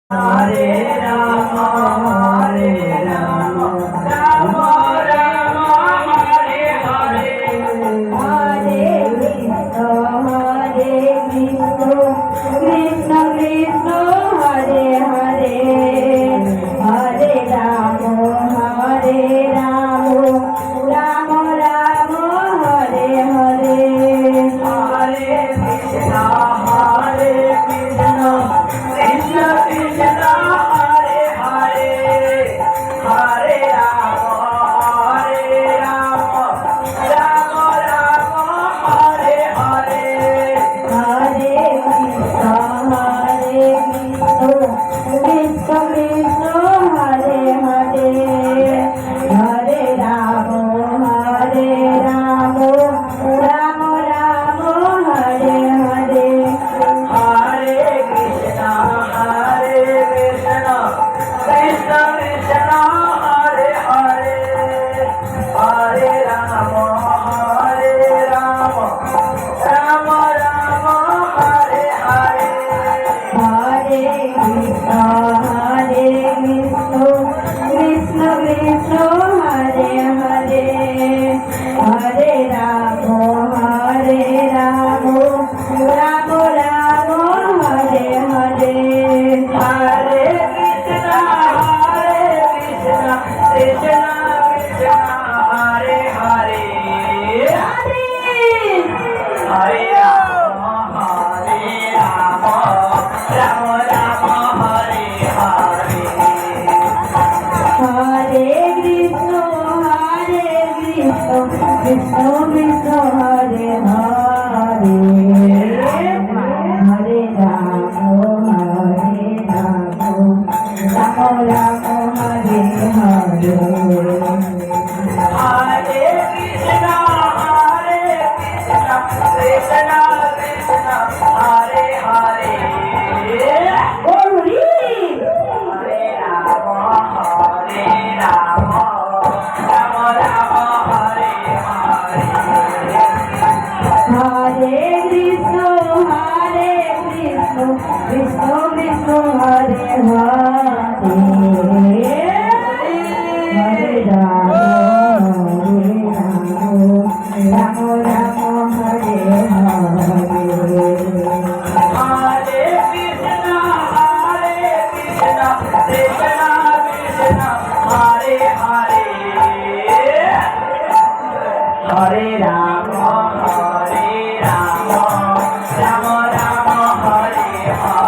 Hare Rama, Hare Rama, Rama Rama, Hare Hare, Hare Krishna, Hare Krishna, Krishna Krishna, Hare Hare, Hare Rama, Hare Rama, Rama Rama, Hare Hare, Hare Krishna, Hare Krishna, Krishna Krishna, Hare Hare, Hare Rama, Hare Rama, Rama Rama, Hare Hare, Hare Krishna, Hare Krishna, Krishna Krishna, Hare Hare, Hare Rama, Hare Rama, Rama Rama, Hare Hare, Hare Krishna, Hare Krishna, Krishna Krishna, Hare Hare, Hare Rama, Hare Rama, Rama Rama, Hare Hare, Hare Krishna, Hare Krishna, Krishna Krishna, Hare Hare, Hare Rama, Hare Rama, Rama Rama, Hare Hare, Hare Krishna, Hare Krishna, Krishna Krishna, Hare Hare, Hare Rama, Hare Rama, Rama Rama, Hare Hare, Hare Krishna, Hare Krishna, Krishna Krishna, Hare Hare, Hare Rama, Hare Rama, Rama Rama, Hare Hare, Hare Krishna, Hare Krishna, Krishna Krishna, Hare Hare, Hare Rama, Hare Rama, Rama Rama, Hare Hare, Hare Krishna, Hare Krishna, Krishna Krishna, Hare Hare, Hare Rama, Rama Rama, Hare Hare, Hare Krishna, Hare Krishna, Krishna Krishna, Hare Hare, Hare Rama, Hare Rama, Rama Rama, Hare Hare,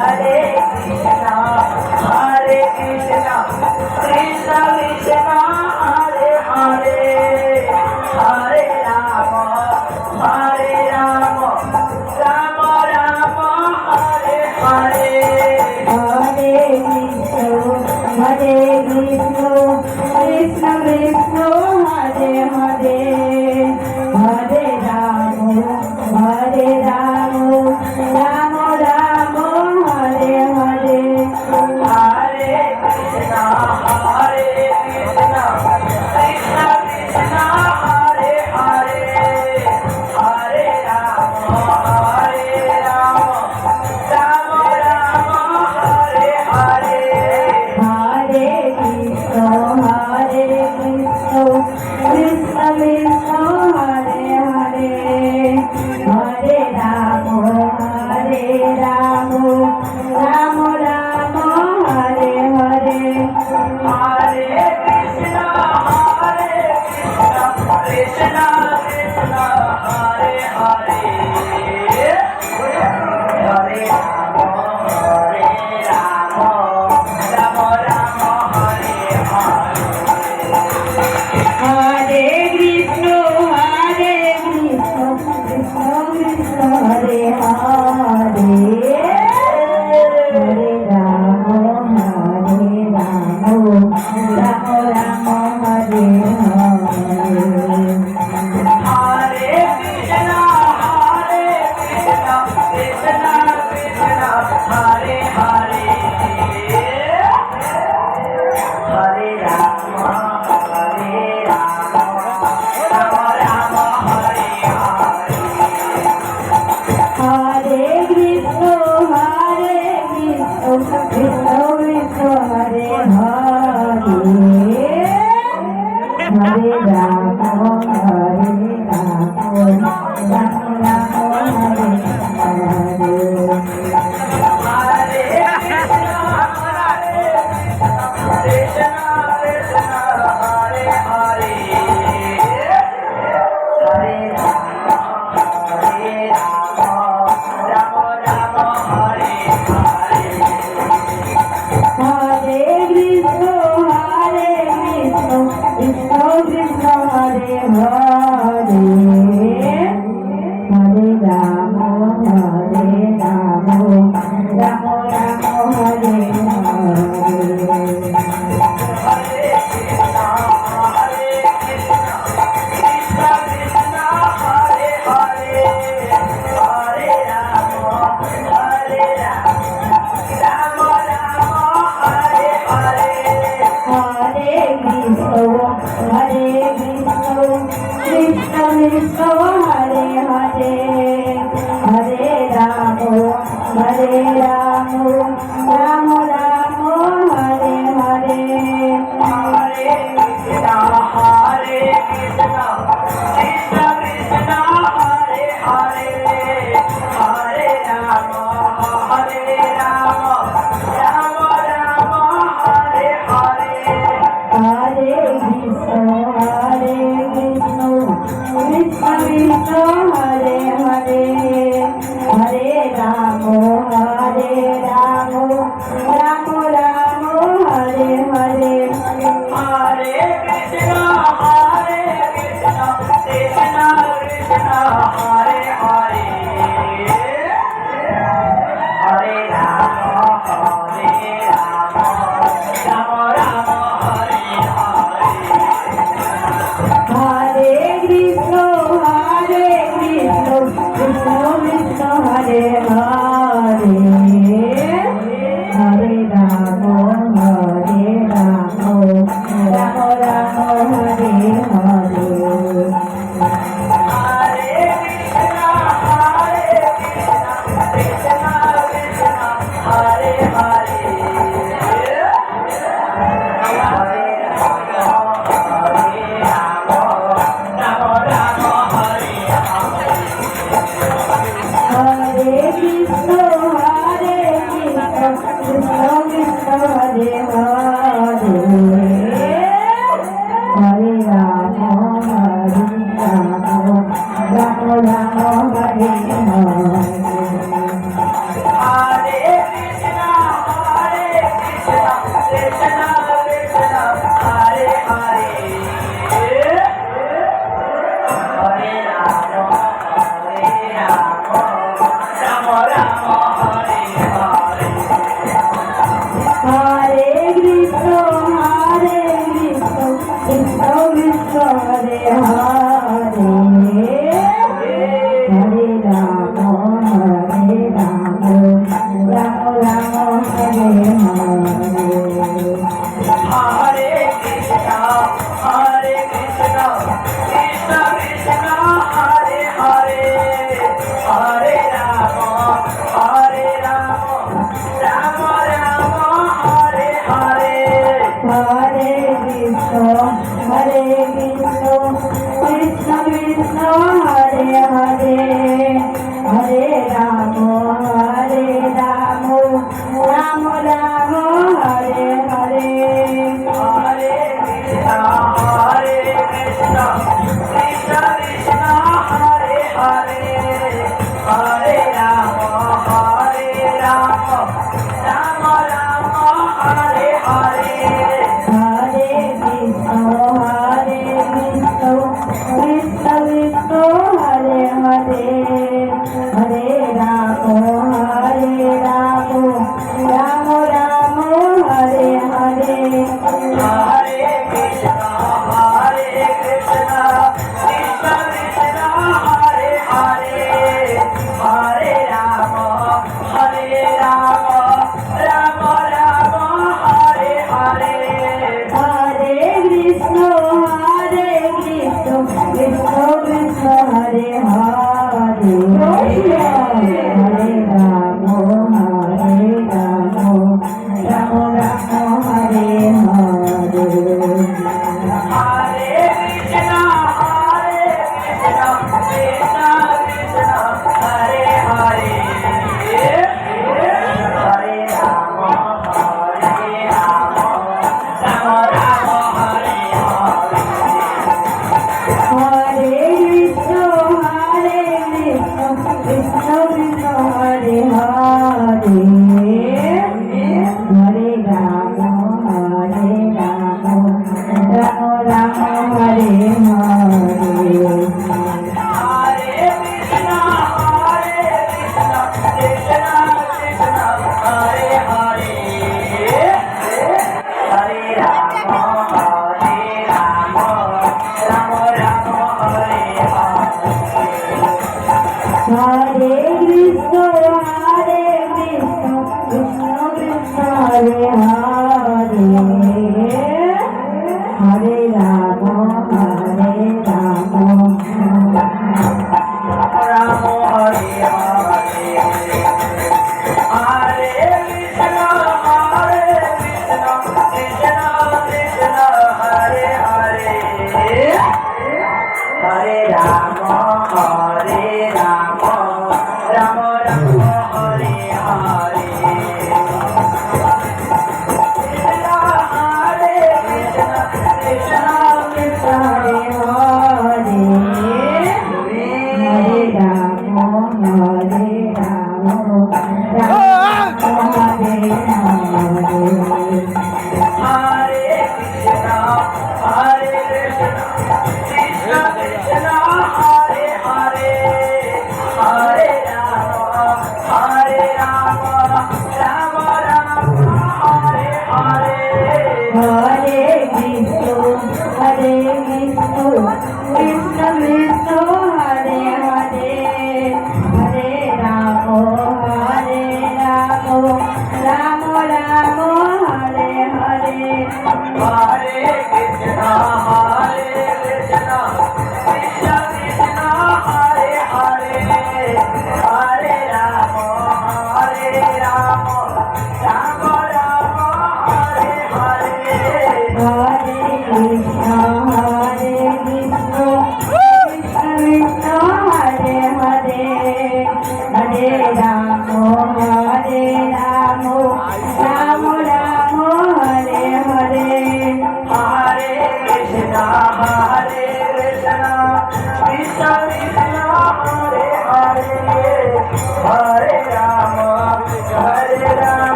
Hare Krishna, Hare Krishna, Krishna Krishna, Hare Hare, Hare Rama, Hare Rama, Rama Rama, Hare Hare, Hare Krishna, Hare Krishna, Krishna Krishna, Hare Hare, Hare Rama, Hare Rama, Rama Rama, Hare Hare, Hare Krishna, Hare Krishna, Krishna Krishna, Hare Hare, Hare Rama, Hare Rama, Rama Rama, Hare Hare, Hare Krishna, Hare Krishna, Krishna Krishna, Hare Hare, Hare Rama, Hare Rama, Rama Rama, Hare Hare, Hare Krishna, Hare Krishna, Krishna Krishna, Hare Hare, Hare Rama, Hare Rama, Rama Rama, Hare Hare, Hare Krishna, Hare Krishna, Krishna Krishna, Hare Hare, Hare Rama, Hare Rama, Rama Rama, Hare Hare, Hare Krishna, Hare Krishna, Krishna Krishna,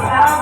Ram